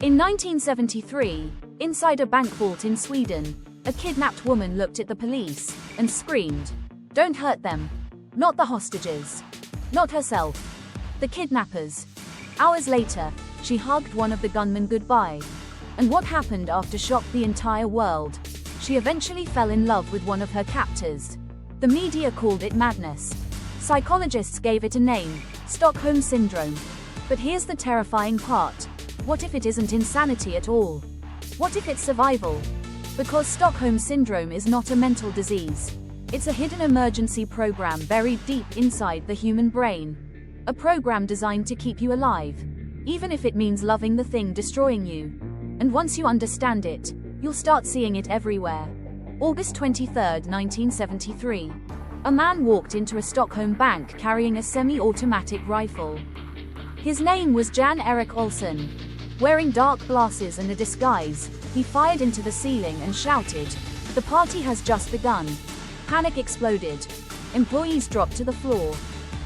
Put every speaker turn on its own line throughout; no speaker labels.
In 1973, inside a bank vault in Sweden, a kidnapped woman looked at the police and screamed, "Don't hurt them. Not the hostages. Not herself. The kidnappers." Hours later, she hugged one of the gunmen goodbye. And what happened after shocked the entire world. She eventually fell in love with one of her captors. The media called it madness. Psychologists gave it a name, Stockholm Syndrome. But here's the terrifying part. What if it isn't insanity at all? What if it's survival? Because Stockholm Syndrome is not a mental disease. It's a hidden emergency program buried deep inside the human brain. A program designed to keep you alive, even if it means loving the thing destroying you. And once you understand it, you'll start seeing it everywhere. August 23, 1973. A man walked into a Stockholm bank carrying a semi-automatic rifle. His name was Jan Erik Olsson. Wearing dark glasses and a disguise, he fired into the ceiling and shouted, "The party has just begun." Panic exploded. Employees dropped to the floor.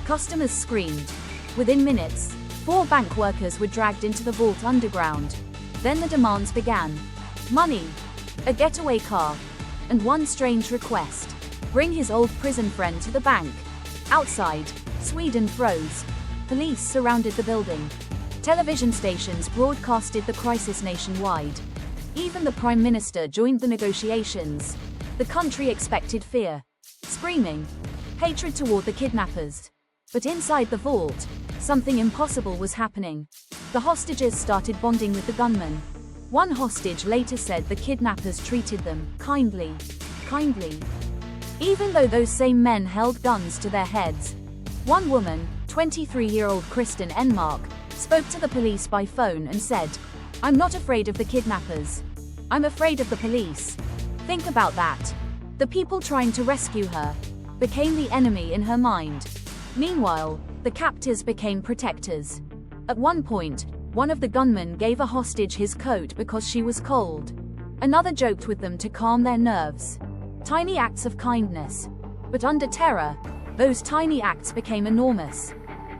Customers screamed. Within minutes, 4 bank workers were dragged into the vault underground. Then the demands began. Money, a getaway car, and one strange request: bring his old prison friend to the bank. Outside, Sweden froze. Police surrounded the building. Television stations broadcasted the crisis nationwide. Even the Prime Minister joined the negotiations. The country expected fear, screaming, hatred toward the kidnappers. But inside the vault, something impossible was happening. The hostages started bonding with the gunmen. One hostage later said the kidnappers treated them kindly. Even though those same men held guns to their heads. One woman, 23-year-old Kristen Enmark, spoke to the police by phone and said, "I'm not afraid of the kidnappers. I'm afraid of the police." Think about that. The people trying to rescue her became the enemy in her mind. Meanwhile, the captors became protectors. At one point, one of the gunmen gave a hostage his coat because she was cold. Another joked with them to calm their nerves. Tiny acts of kindness. But under terror, those tiny acts became enormous.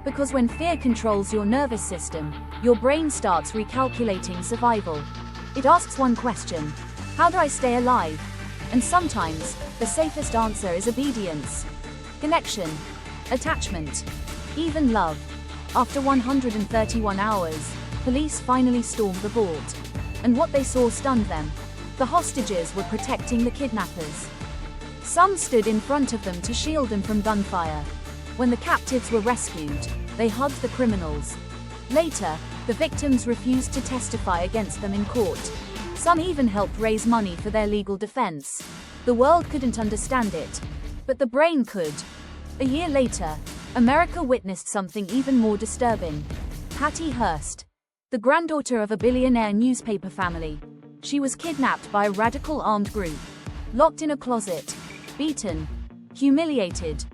Because when fear controls your nervous system, your brain starts recalculating survival. It asks one question: how do I stay alive? And sometimes, the safest answer is obedience, connection, attachment, even love. After 131 hours, police finally stormed the vault. And what they saw stunned them. The hostages were protecting the kidnappers. Some stood in front of them to shield them from gunfire. When the captives were rescued, they hugged the criminals. Later, the victims refused to testify against them in court. Some even helped raise money for their legal defense. The world couldn't understand it, but the brain could. A year later, America witnessed something even more disturbing. Patty Hearst, the granddaughter of a billionaire newspaper family. She was kidnapped by a radical armed group, locked in a closet, beaten, humiliated,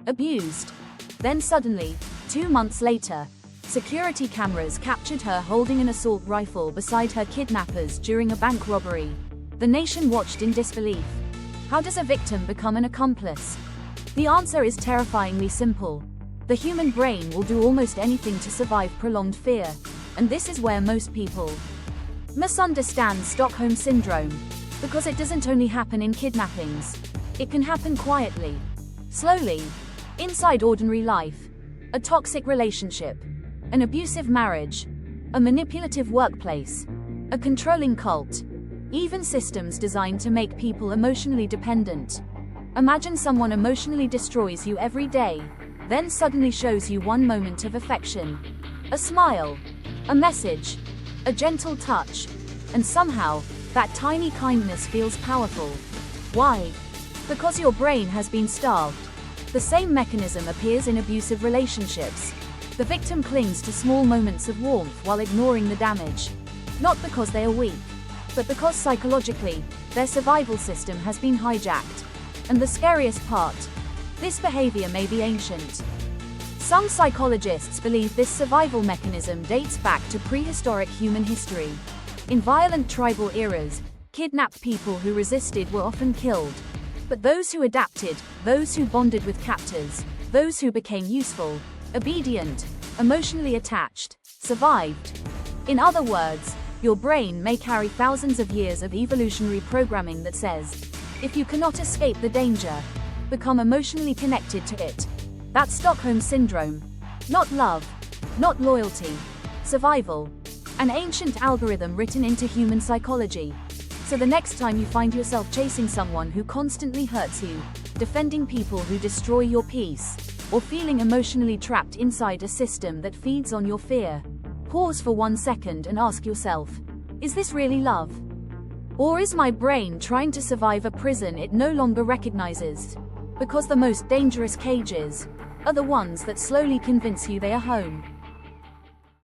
abused. Then suddenly, 2 months later, security cameras captured her holding an assault rifle beside her kidnappers during a bank robbery. The nation watched in disbelief. How does a victim become an accomplice? The answer is terrifyingly simple. The human brain will do almost anything to survive prolonged fear. And this is where most people misunderstand Stockholm Syndrome. Because it doesn't only happen in kidnappings. It can happen quietly, slowly, inside ordinary life. A toxic relationship, an abusive marriage, a manipulative workplace, a controlling cult, even systems designed to make people emotionally dependent. Imagine someone emotionally destroys you every day, then suddenly shows you one moment of affection. A smile, a message, a gentle touch, and somehow, that tiny kindness feels powerful. Why? Because your brain has been starved. The same mechanism appears in abusive relationships. The victim clings to small moments of warmth while ignoring the damage. Not because they are weak, but because psychologically, their survival system has been hijacked. And the scariest part, this behavior may be ancient. Some psychologists believe this survival mechanism dates back to prehistoric human history. In violent tribal eras, kidnapped people who resisted were often killed. But those who adapted, those who bonded with captors, those who became useful, obedient, emotionally attached, survived. In other words, Your brain may carry thousands of years of evolutionary programming that says, if you cannot escape the danger, become emotionally connected to it. That's Stockholm Syndrome. Not love, not loyalty, survival. An ancient algorithm written into human psychology. So the next time you find yourself chasing someone who constantly hurts you, defending people who destroy your peace, or feeling emotionally trapped inside a system that feeds on your fear, pause for 1 second and ask yourself, is this really love? Or is my brain trying to survive a prison it no longer recognizes? Because the most dangerous cages are the ones that slowly convince you they are home.